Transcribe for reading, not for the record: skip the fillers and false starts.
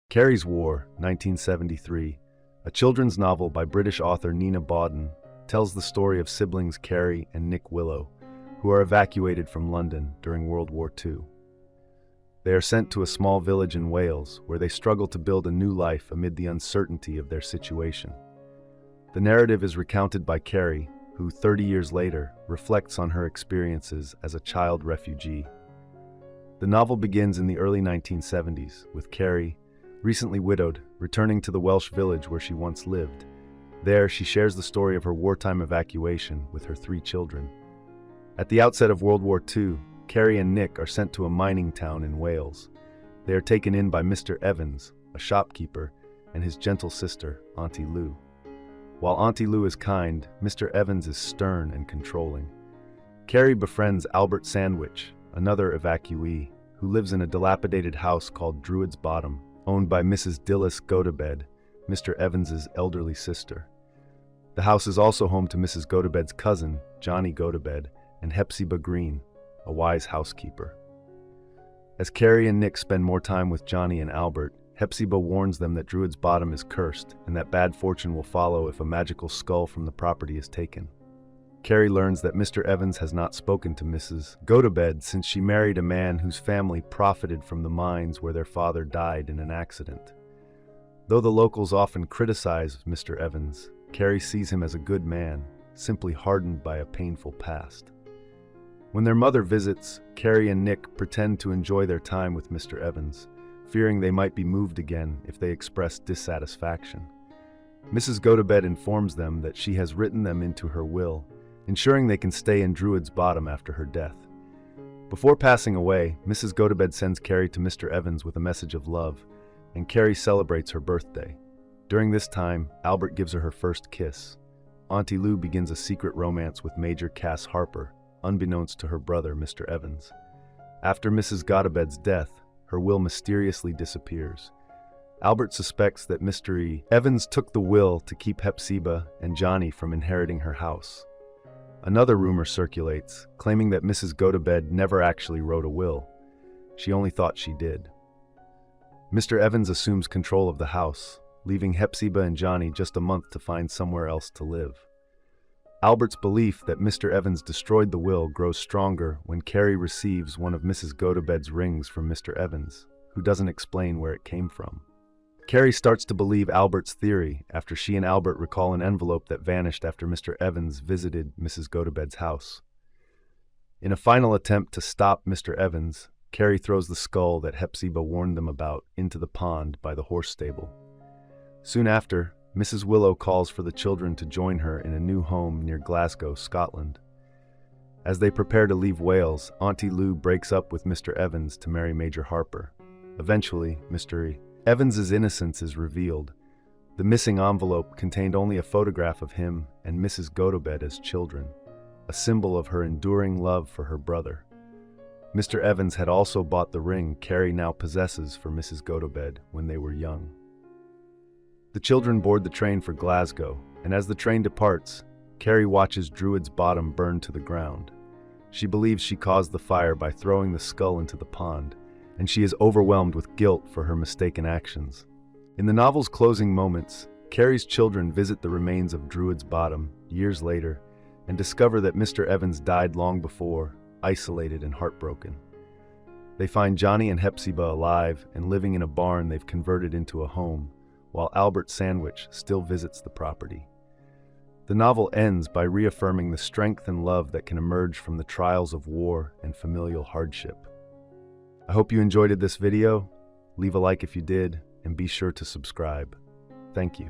Carrie's War, 1973, a children's novel by British author Nina Bawden, tells the story of siblings Carrie and Nick Willow, who are evacuated from London during World War II. They are sent to a small village in Wales, where they struggle to build a new life amid the uncertainty of their situation. The narrative is recounted by Carrie, who 30 years later reflects on her experiences as a child refugee. The novel begins in the early 1970s, with Carrie, recently widowed, returning to the Welsh village where she once lived. There, she shares the story of her wartime evacuation with her 3 children. At the outset of World War II, Carrie and Nick are sent to a mining town in Wales. They are taken in by Mr. Evans, a shopkeeper, and his gentle sister, Auntie Lou. While Auntie Lou is kind, Mr. Evans is stern and controlling. Carrie befriends Albert Sandwich, another evacuee, who lives in a dilapidated house called Druid's Bottom, owned by Mrs. Gotobed, Mr. Evans's elderly sister. The house is also home to Mrs. Gotobed's cousin, Johnny Gotobed, and Hepzibah Green, a wise housekeeper. As Carrie and Nick spend more time with Johnny and Albert, Hepzibah warns them that Druid's Bottom is cursed and that bad fortune will follow if a magical skull from the property is taken. Carrie learns that Mr. Evans has not spoken to Mrs. Gotobed since she married a man whose family profited from the mines where their father died in an accident. Though the locals often criticize Mr. Evans, Carrie sees him as a good man, simply hardened by a painful past. When their mother visits, Carrie and Nick pretend to enjoy their time with Mr. Evans, fearing they might be moved again if they express dissatisfaction. Mrs. Gotobed informs them that she has written them into her will, ensuring they can stay in Druid's Bottom after her death. Before passing away, Mrs. Gotobed sends Carrie to Mr. Evans with a message of love, and Carrie celebrates her birthday. During this time, Albert gives her first kiss. Auntie Lou begins a secret romance with Major Cass Harper, unbeknownst to her brother, Mr. Evans. After Mrs. Gotobed's death, her will mysteriously disappears. Albert suspects that Mr. Evans took the will to keep Hepzibah and Johnny from inheriting her house. Another rumor circulates, claiming that Mrs. Gotobed never actually wrote a will. She only thought she did. Mr. Evans assumes control of the house, leaving Hepzibah and Johnny just a month to find somewhere else to live. Albert's belief that Mr. Evans destroyed the will grows stronger when Carrie receives one of Mrs. Gotobed's rings from Mr. Evans, who doesn't explain where it came from. Carrie starts to believe Albert's theory after she and Albert recall an envelope that vanished after Mr. Evans visited Mrs. Gotobed's house. In a final attempt to stop Mr. Evans, Carrie throws the skull that Hepzibah warned them about into the pond by the horse stable. Soon after, Mrs. Willow calls for the children to join her in a new home near Glasgow, Scotland. As they prepare to leave Wales, Auntie Lou breaks up with Mr. Evans to marry Major Harper. Eventually, Mr. Evans's innocence is revealed. The missing envelope contained only a photograph of him and Mrs. Gotobed as children, a symbol of her enduring love for her brother. Mr. Evans had also bought the ring Carrie now possesses for Mrs. Gotobed when they were young. The children board the train for Glasgow, and as the train departs, Carrie watches Druid's Bottom burn to the ground. She believes she caused the fire by throwing the skull into the pond, and she is overwhelmed with guilt for her mistaken actions. In the novel's closing moments, Carrie's children visit the remains of Druid's Bottom years later and discover that Mr. Evans died long before, isolated and heartbroken. They find Johnny and Hepzibah alive and living in a barn they've converted into a home, while Albert Sandwich still visits the property. The novel ends by reaffirming the strength and love that can emerge from the trials of war and familial hardship. I hope you enjoyed this video. Leave a like if you did, and be sure to subscribe. Thank you.